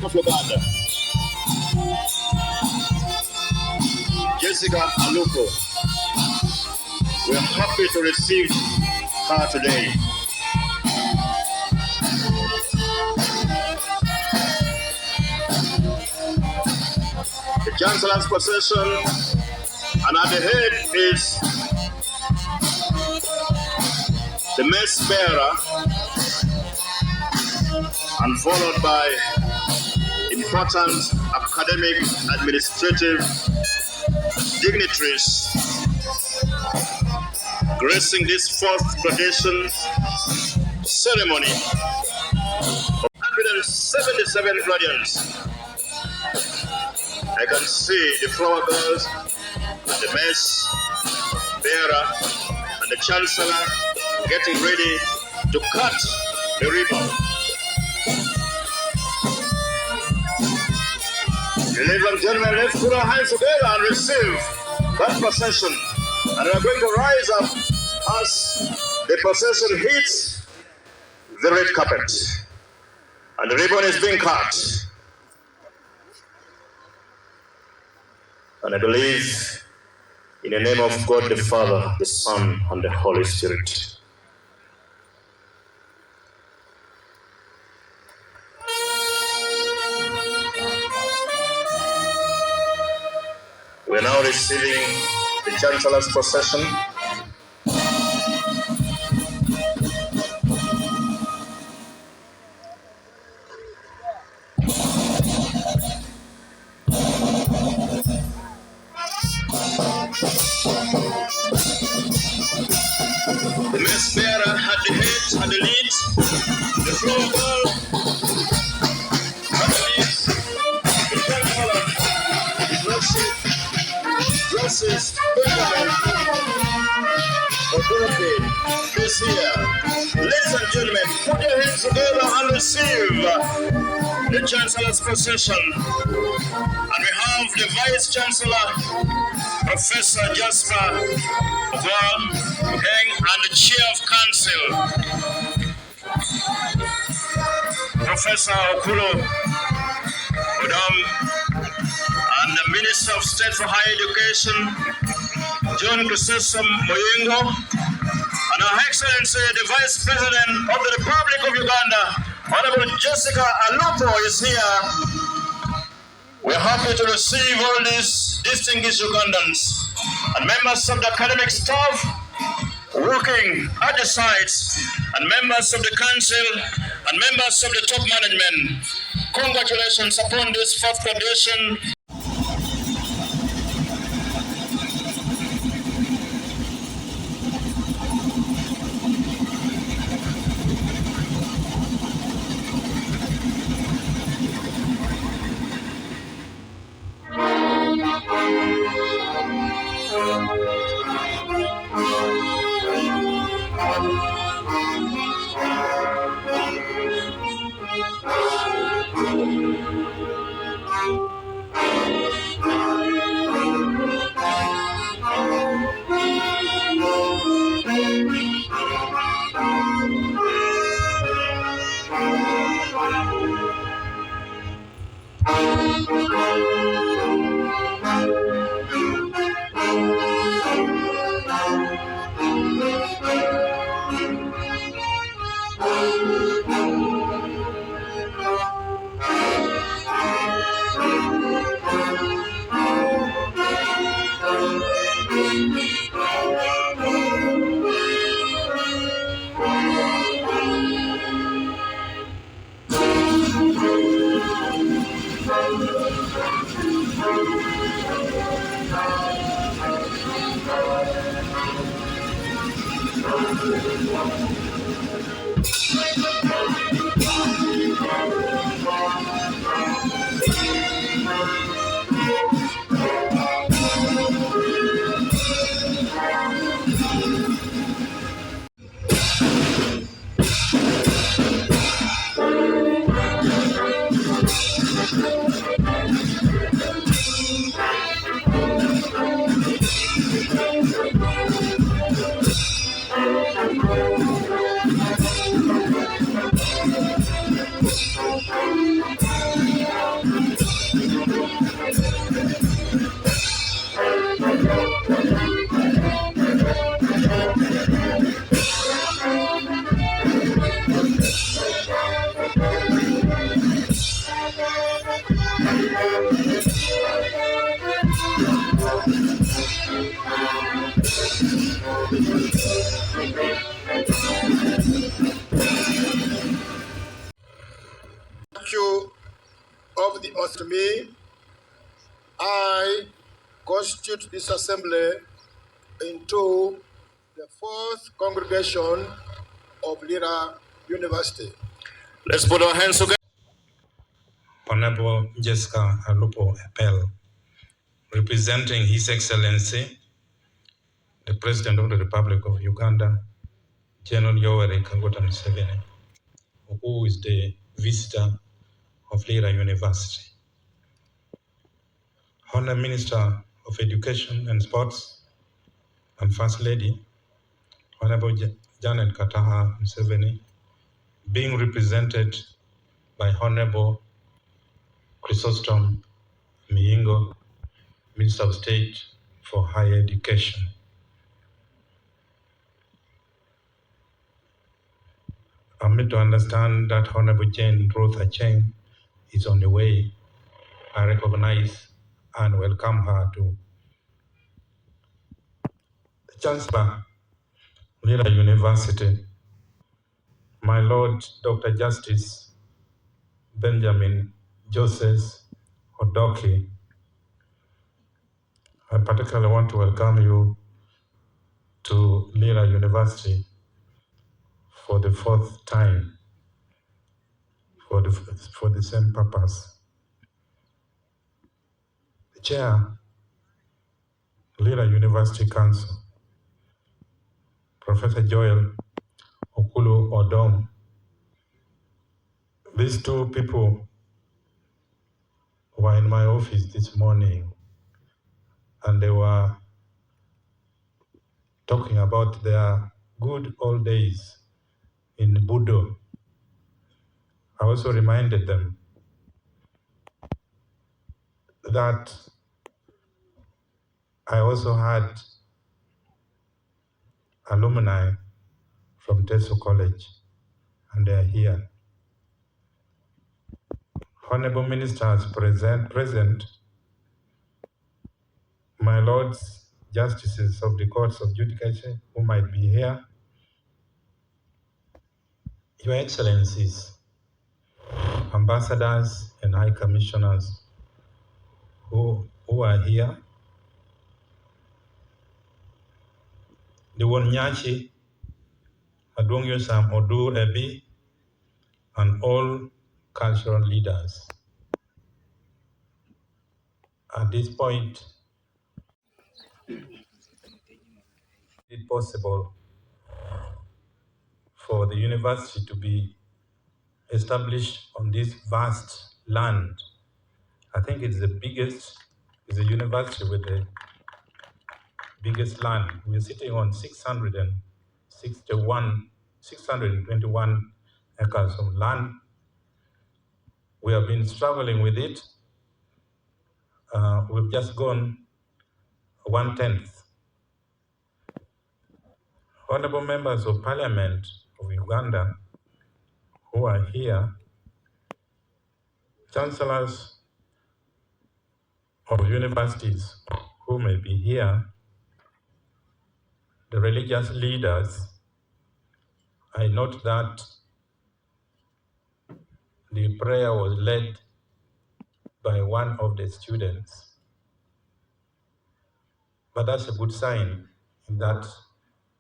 of Uganda, Jessica Aluko. We're happy to receive her today. The Chancellor's procession, and at the head is the mess bearer, and followed by important academic administrative dignitaries gracing this fourth graduation ceremony of 177 graduates. I can see the flower girls, and the mess bearer, and the chancellor getting ready to cut the ribbon. Ladies and gentlemen, let's put our hands together and receive that procession. And we are going to rise up as the procession hits the red carpet. And the ribbon is being cut. And I believe in the name of God the Father, the Son, and the Holy Spirit. We're now receiving the Chancellor's procession. The mess bearer had the head, had the leads, the floor girl had the leads, the Chancellor, dresses Benjamin Ogunpe this year. Ladies and gentlemen, put your hands together and receive the Chancellor's procession. And we have the Vice Chancellor, Professor Jasper Heng, and the Chair of Council, Professor Okulo Odom, and the Minister of State for Higher Education, John Chrysostom Moyengo, and Her Excellency, the Vice President of the Republic of Uganda, Honorable Jessica Aluko is here. We're happy to receive all these distinguished Ugandans and members of the academic staff working at the sites, and members of the council, and members of the top management. Congratulations upon this fourth graduation. of the oath to me, I constitute this assembly into the fourth congregation of Lira University. Let's put our hands together. Honorable Jessica Alupo Epel, representing His Excellency, the President of the Republic of Uganda, General Yoweri Kaguta Museveni, who is the visitor of Lira University. Honorable Minister of Education and Sports and First Lady, Honorable Janet Kataha Museveni, being represented by Honorable Chrysostom Miyingo, Minister of State for Higher Education. I'm made to understand that Honorable Jane Ruth Acheng is on the way. I recognize and welcome her to the Chancellor, Lira University, my Lord Dr. Justice Benjamin Joseph Odoki. I particularly want to welcome you to Lira University for the fourth time, for the same purpose. The Chair, Lira University Council, Professor Joel Okulu Odom. These two people were in my office this morning and they were talking about their good old days in Budo. I also reminded them that I also had alumni from Teso College and they are here. Honorable Ministers present, my Lords Justices of the Courts of Judicature who might be here, Your Excellencies, Ambassadors and High Commissioners who are here, the Wonyachi, Adwongyo Sam Odur Ebi, and all cultural leaders. At this point, it's possible for the university to be established on this vast land. I think it's the biggest, it's a university with the biggest land. We're sitting on 621 acres of land. We have been struggling with it. We've just gone 1/10. Honorable members of Parliament of Uganda who are here, chancellors of universities who may be here, the religious leaders, I note that the prayer was led by one of the students, but that's a good sign that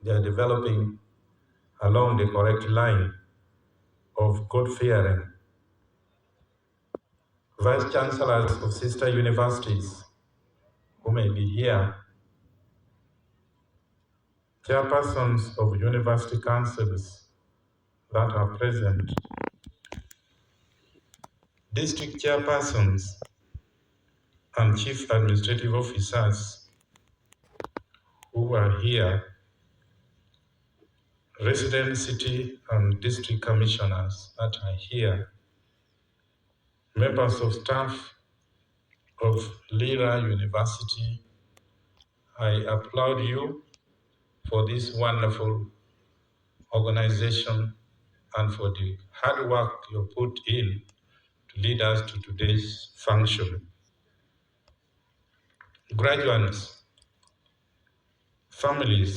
they are developing along the correct line of God-fearing. Vice chancellors of sister universities who may be here, chairpersons of university councils that are present, district chairpersons and chief administrative officers who are here, resident city and district commissioners that are here, members of staff of Lira University, I applaud you for this wonderful organization and for the hard work you put in to lead us to today's function. Graduates, families,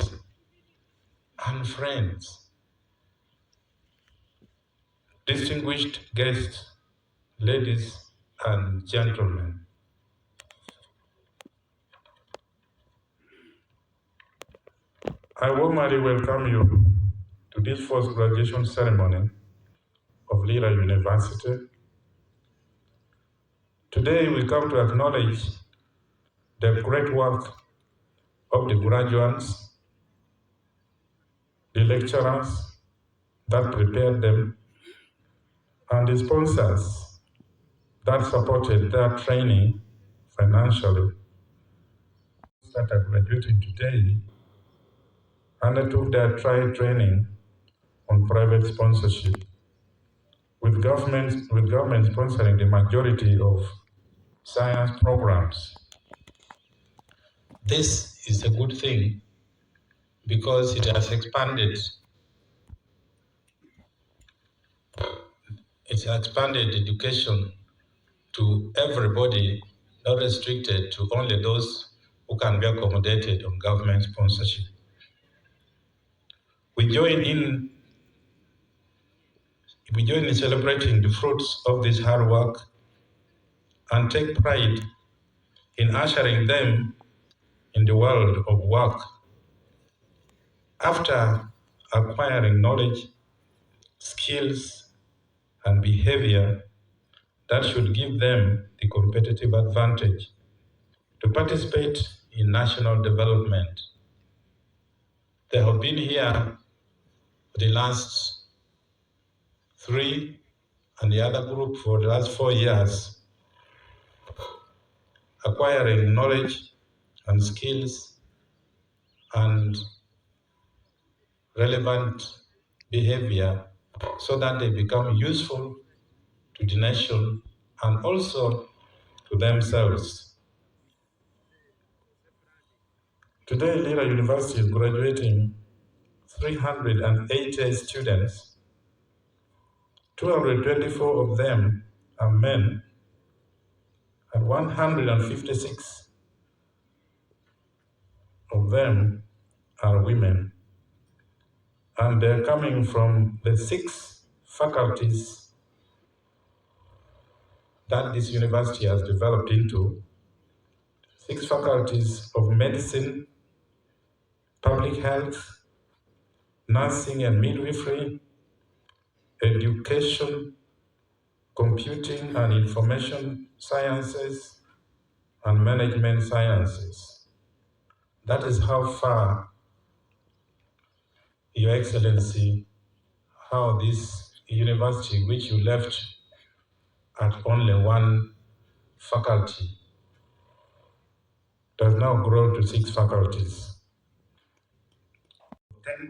and friends, distinguished guests, ladies and gentlemen, I warmly welcome you to this first graduation ceremony of Lira University. Today we come to acknowledge the great work of the graduates, the lecturers that prepared them, and the sponsors that supported their training financially. That are graduating today undertook their trial training on private sponsorship, with government sponsoring the majority of science programs. This is a good thing because it has expanded education to everybody, not restricted to only those who can be accommodated on government sponsorship. We join in celebrating the fruits of this hard work and take pride in ushering them in the world of work. After acquiring knowledge, skills, and behavior that should give them the competitive advantage to participate in national development. They have been here for the last 3 and the other group for the last 4 years, acquiring knowledge and skills and relevant behavior so that they become useful to the nation and also to themselves. Today, Lira University is graduating 380 students. 224 of them are men and 156 of them are women. And they're coming from the 6 faculties that this university has developed into. 6 faculties of medicine, public health, nursing and midwifery, education, computing and information sciences, and management sciences. That is how far, Your Excellency, how this university, which you left at only 1 faculty, does now grow to 6 faculties.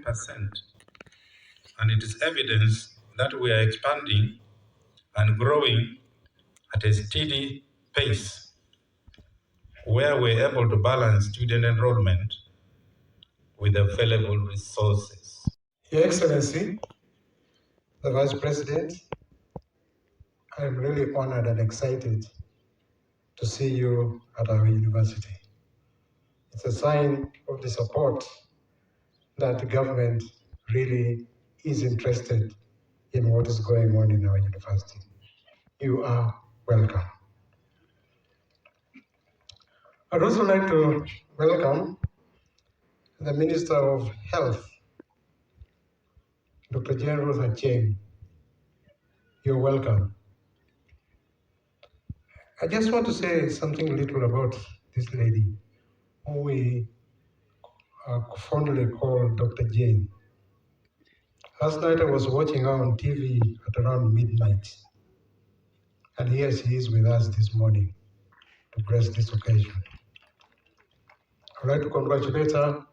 10%. And it is evidence that we are expanding and growing at a steady pace, where we're able to balance student enrollment with available resources. Your Excellency, the Vice President, I am really honored and excited to see you at our university. It's a sign of the support that the government really is interested in what is going on in our university. You are welcome. I'd also like to welcome the Minister of Health, Dr. Jane Ruth Acheng. You're welcome. I just want to say something little about this lady, who we fondly call Dr. Jane. Last night I was watching her on TV at around midnight, and here she is with us this morning to grace this occasion. I'd like to congratulate her,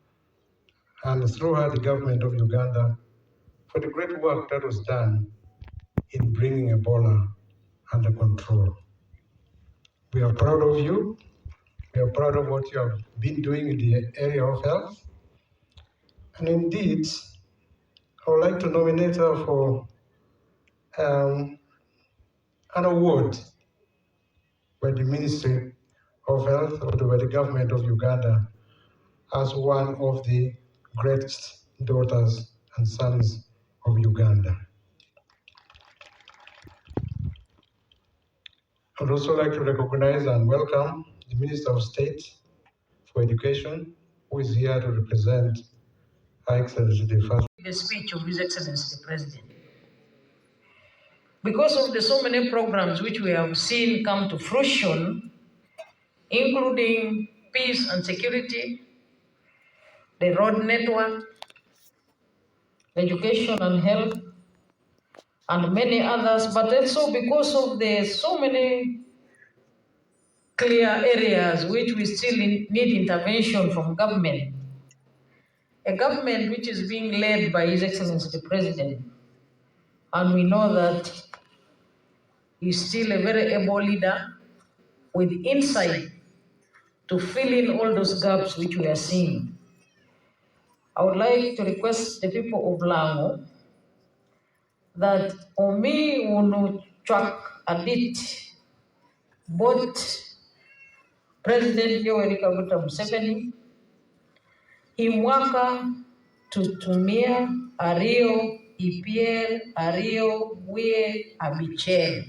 and through her the government of Uganda, for the great work that was done in bringing Ebola under control. We are proud of you. We are proud of what you have been doing in the area of health. And indeed, I would like to nominate her for an award by the Ministry of Health or by the government of Uganda as one of the greatest daughters and sons of Uganda. I would also like to recognize and welcome the Minister of State for Education, who is here to represent Her Excellency the First. The speech of His Excellency the President. Because of the so many programs which we have seen come to fruition, including peace and security, the road network, education and health, and many others, but also because of the so many clear areas which we still need intervention from government. A government which is being led by His Excellency the President, and we know that he's still a very able leader with insight to fill in all those gaps which we are seeing. I would like to request the people of Lamu that Omi Wunu Chwak Adit, both President Yoweri Kaguta Museveni, Imwaka Tutumia, Ario, Ipiel, Ario, Wie, Abichel.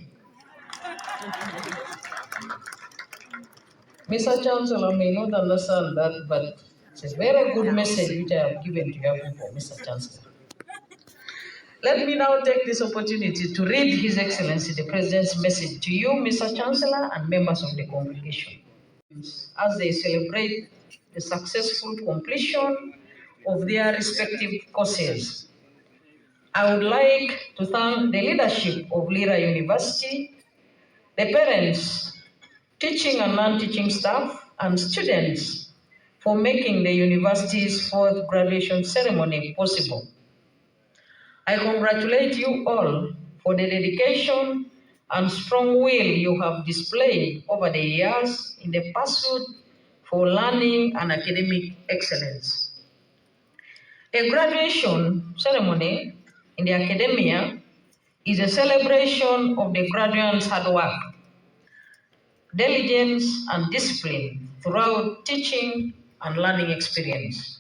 Mr. Chancellor may not understand that, but it's a very good message which I have given to your people, Mr. Chancellor. Let me now take this opportunity to read His Excellency the President's message to you, Mr. Chancellor, and members of the congregation, as they celebrate the successful completion of their respective courses. I would like to thank the leadership of Lira University, the parents, teaching and non-teaching staff, and students for making the university's fourth graduation ceremony possible. I congratulate you all for the dedication and strong will you have displayed over the years in the pursuit for learning and academic excellence. A graduation ceremony in the academia is a celebration of the graduates' hard work, diligence, and discipline throughout teaching and learning experience.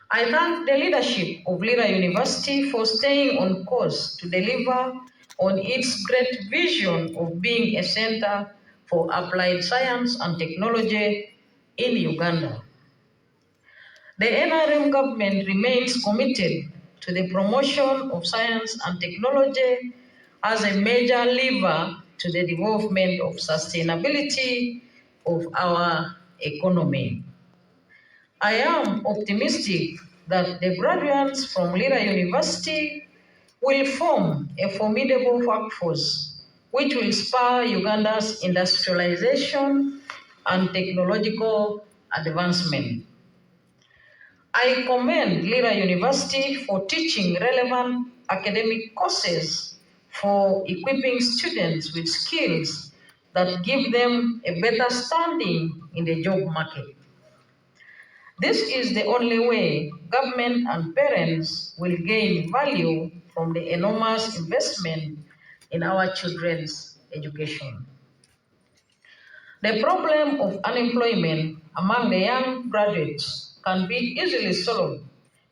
I thank the leadership of Lira University for staying on course to deliver on its great vision of being a center for applied science and technology in Uganda. The NRM government remains committed to the promotion of science and technology as a major lever to the development of sustainability of our economy. I am optimistic that the graduates from Lira University will form a formidable workforce which will spur Uganda's industrialization and technological advancement. I commend Lira University for teaching relevant academic courses for equipping students with skills that give them a better standing in the job market. This is the only way government and parents will gain value from the enormous investment in our children's education. The problem of unemployment among the young graduates can be easily solved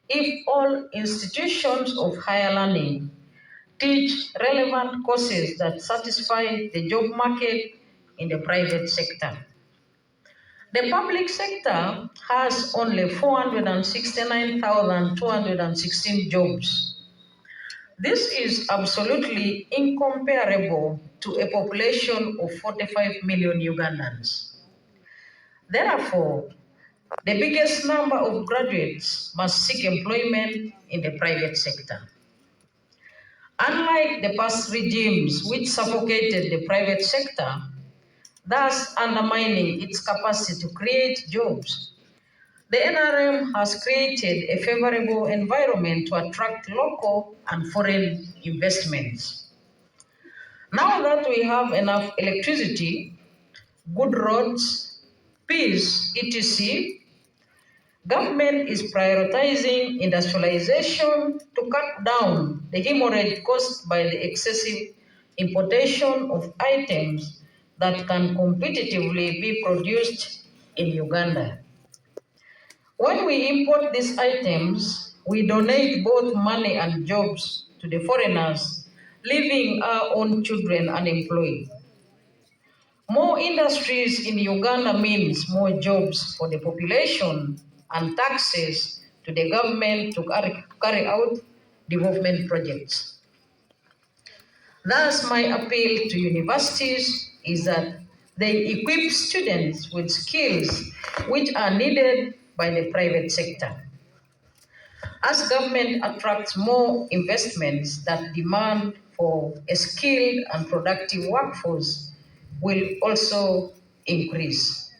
if all institutions of higher learning teach relevant courses that satisfy the job market in the private sector. The public sector has only 469,216 jobs. This is absolutely incomparable to a population of 45 million Ugandans. Therefore, the biggest number of graduates must seek employment in the private sector. Unlike the past regimes which suffocated the private sector, thus undermining its capacity to create jobs, the NRM has created a favorable environment to attract local and foreign investments. Now that we have enough electricity, good roads, peace, etc., government is prioritizing industrialization to cut down the hemorrhage caused by the excessive importation of items that can competitively be produced in Uganda. When we import these items, we donate both money and jobs to the foreigners, leaving our own children unemployed. More industries in Uganda means more jobs for the population and taxes to the government to carry out development projects. Thus, my appeal to universities is that they equip students with skills which are needed by the private sector. As government attracts more investments, that demand for a skilled and productive workforce will also increase.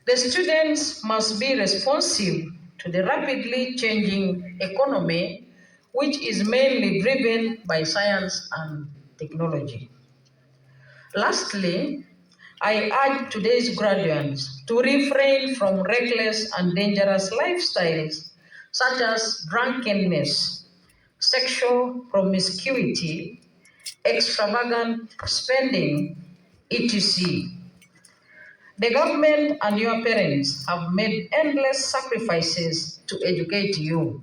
The students must be responsive to the rapidly changing economy, which is mainly driven by science and technology. Lastly, I urge today's graduates to refrain from reckless and dangerous lifestyles such as drunkenness, sexual promiscuity, extravagant spending, etc. The government and your parents have made endless sacrifices to educate you.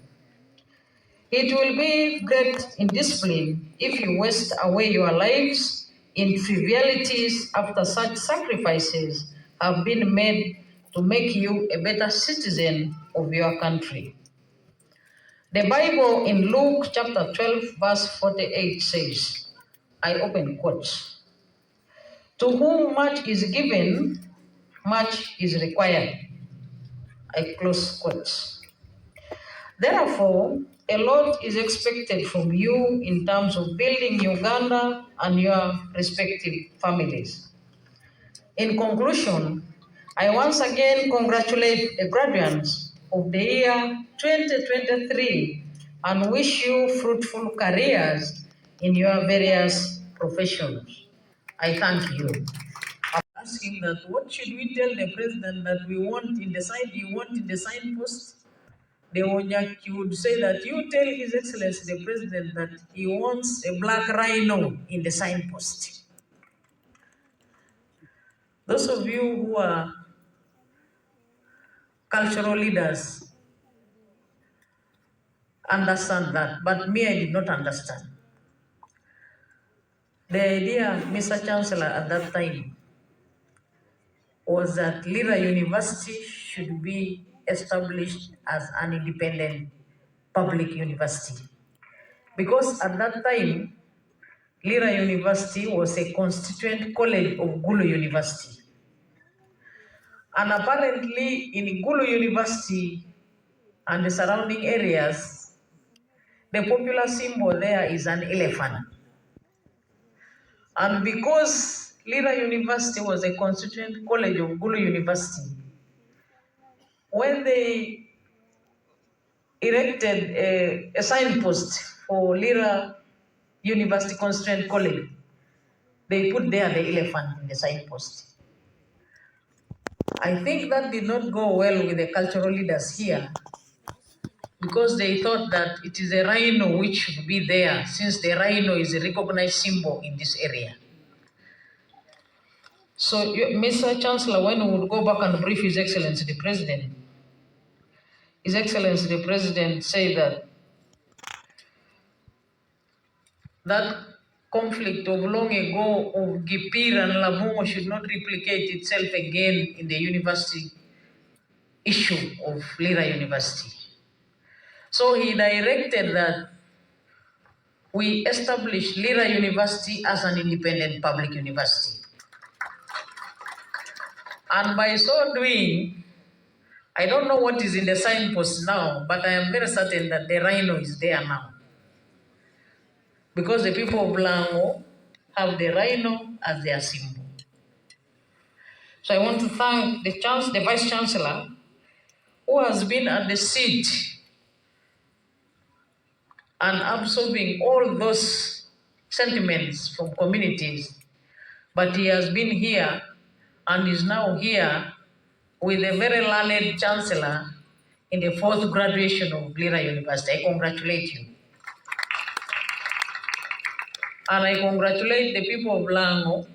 It will be great indiscipline if you waste away your lives in trivialities after such sacrifices have been made to make you a better citizen of your country. The Bible in Luke chapter 12, verse 48 says, I open quotes, to whom much is given, much is required. I close quotes. Therefore, a lot is expected from you in terms of building Uganda and your respective families. In conclusion, I once again congratulate the graduates of the year 2023 and wish you fruitful careers in your various professions. I thank you. Asking that what should we tell the president that we want in the sign, you want in the signpost? The Onyaki would say that you tell His Excellency the President that he wants a black rhino in the signpost. Those of you who are cultural leaders understand that, but me, I did not understand. The idea, Mr. Chancellor, at that time was that Lira University should be established as an independent public university. Because at that time, Lira University was a constituent college of Gulu University. And apparently in Gulu University and the surrounding areas, the popular symbol there is an elephant. And because Lira University was a constituent college of Gulu University, when they erected a signpost for Lira University Constituent College, they put there the elephant in the signpost. I think that did not go well with the cultural leaders here because they thought that it is a rhino which should be there since the rhino is a recognized symbol in this area. So, Mr. Chancellor, when we would go back and brief His Excellency the President, His Excellency the President said that that conflict of long ago of Gipir and Labongo should not replicate itself again in the university issue of Lira University. So he directed that we establish Lira University as an independent public university. And by so doing, I don't know what is in the signpost now, but I am very certain that the rhino is there now. Because the people of Blango have the rhino as their symbol. So I want to thank the Vice Chancellor who has been at the seat and absorbing all those sentiments from communities. But he has been here and is now here with a very learned chancellor in the 4th graduation of Lira University. I congratulate you. And I congratulate the people of Lango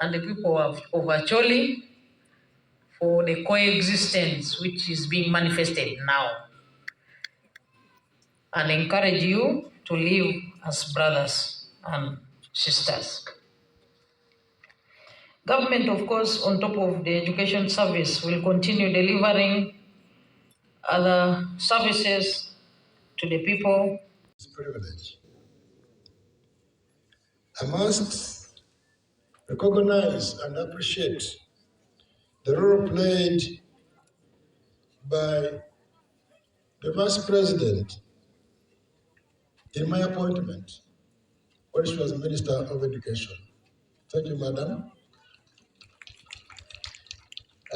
and the people of Acholi for the coexistence which is being manifested now. And encourage you to live as brothers and sisters. Government, of course, on top of the education service, will continue delivering other services to the people. It's a privilege. I must recognize and appreciate the role played by the Vice President in my appointment when she was Minister of Education. Thank you, Madam.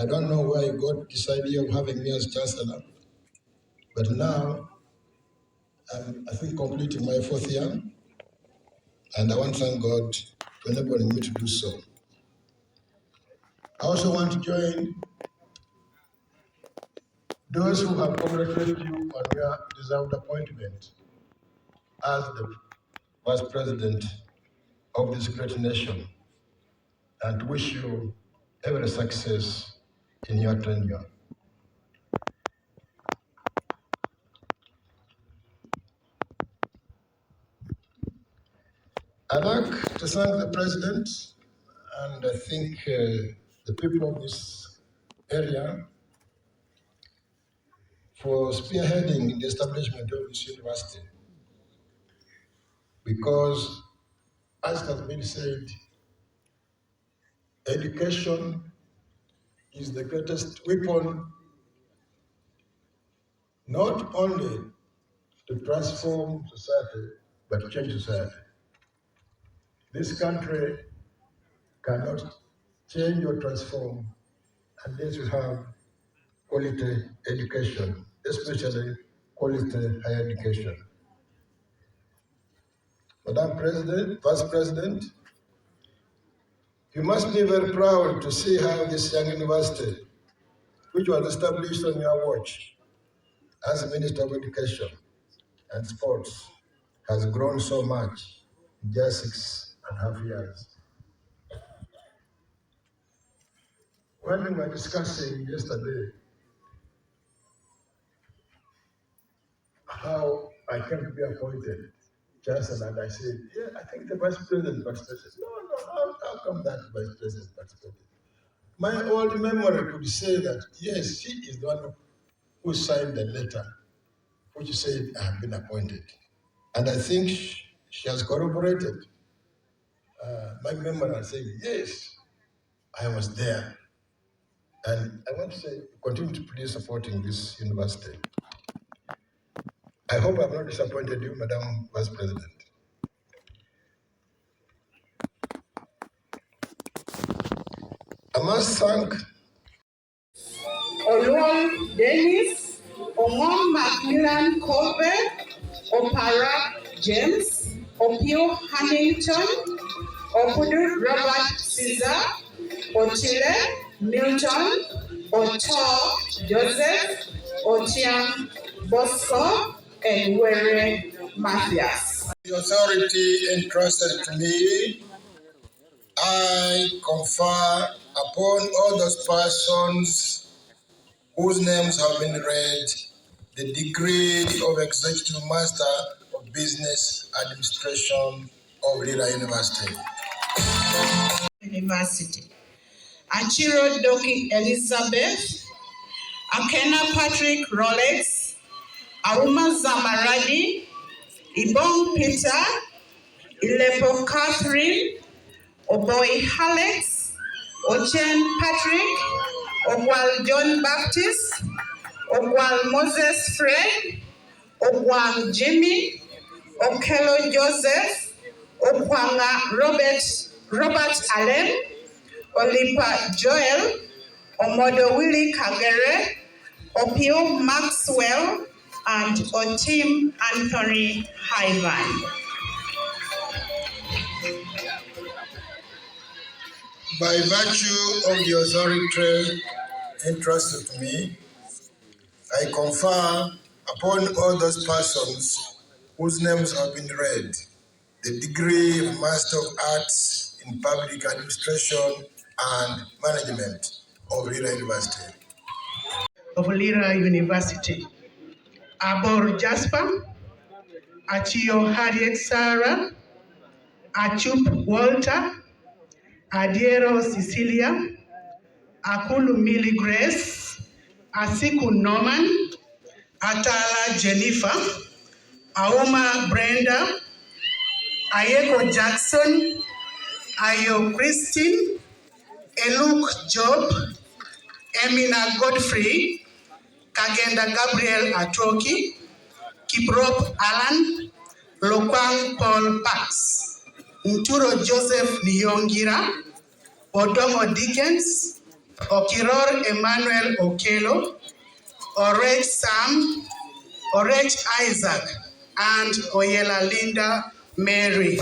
I don't know where you got this idea of having me as Chancellor, but now I'm, I think, completing my 4th year, and I want to thank God for enabling me to do so. I also want to join those who have congratulated you on your deserved appointment as the Vice President of this great nation, and to wish you every success in your tenure. I'd like to thank the President and I think the people of this area for spearheading the establishment of this university. Because, as has been said, education is the greatest weapon not only to transform society, but to change society. This country cannot change or transform unless we have quality education, especially quality higher education. Madam President, Vice President, you must be very proud to see how this young university, which was established on your watch as Minister of Education and Sports, has grown so much in just 6.5 years. When we were discussing yesterday how I came to be appointed Chancellor, and I said, yeah, I think the Vice President participated. No, how come that Vice President participated? My old memory could say that, yes, she is the one who signed the letter which said I have been appointed. And I think she has corroborated my memory and saying, yes, I was there. And I want to say, continue to please supporting this university. I hope I've not disappointed you, Madam Vice President. I must thank Oluwal Dennis, Omon Macmillan Colbert, Opara James, Opio Huntington, Opudu Robert Caesar, Otile Milton, Oto Joseph, Otiang Bosco, and Were Matthias. the authority entrusted to me. I confer upon all those persons whose names have been read the degree of Executive Master of Business Administration of Lira University. University. Achiro Doki Elizabeth, Akena Patrick Rolex, Auma Zamaradi, Ibong Peter, Ilepo Catherine, Oboy Alex, Ochen Patrick, Ogwal John Baptist, Ogwal Moses Fred, Ogwal Jimmy, Okelo Joseph, Okwanga Robert Allen, Olipa Joel, Omodo Willie Kagere, Opio Maxwell, and Otim Anthony Hyman. By virtue of the authority entrusted to me, I confer upon all those persons whose names have been read the degree of Master of Arts in Public Administration and Management of Lira University. Of Lira University. Abor Jasper, Achio Harriet Sarah, Achup Walter, Adiero Cecilia, Akulu Millie Grace, Asiku Norman, Atala Jennifer, Auma Brenda, Ayeko Jackson, Ayo Christine, Eluk Job, Emina Godfrey, Kagenda Gabriel Atoki, Kiprop Alan, Lokwang Paul Pax, Nturo Joseph Niyongira, Odomo Dickens, Okiror Emmanuel Okelo, Orech Sam, Orech Isaac, and Oyela Linda Mary.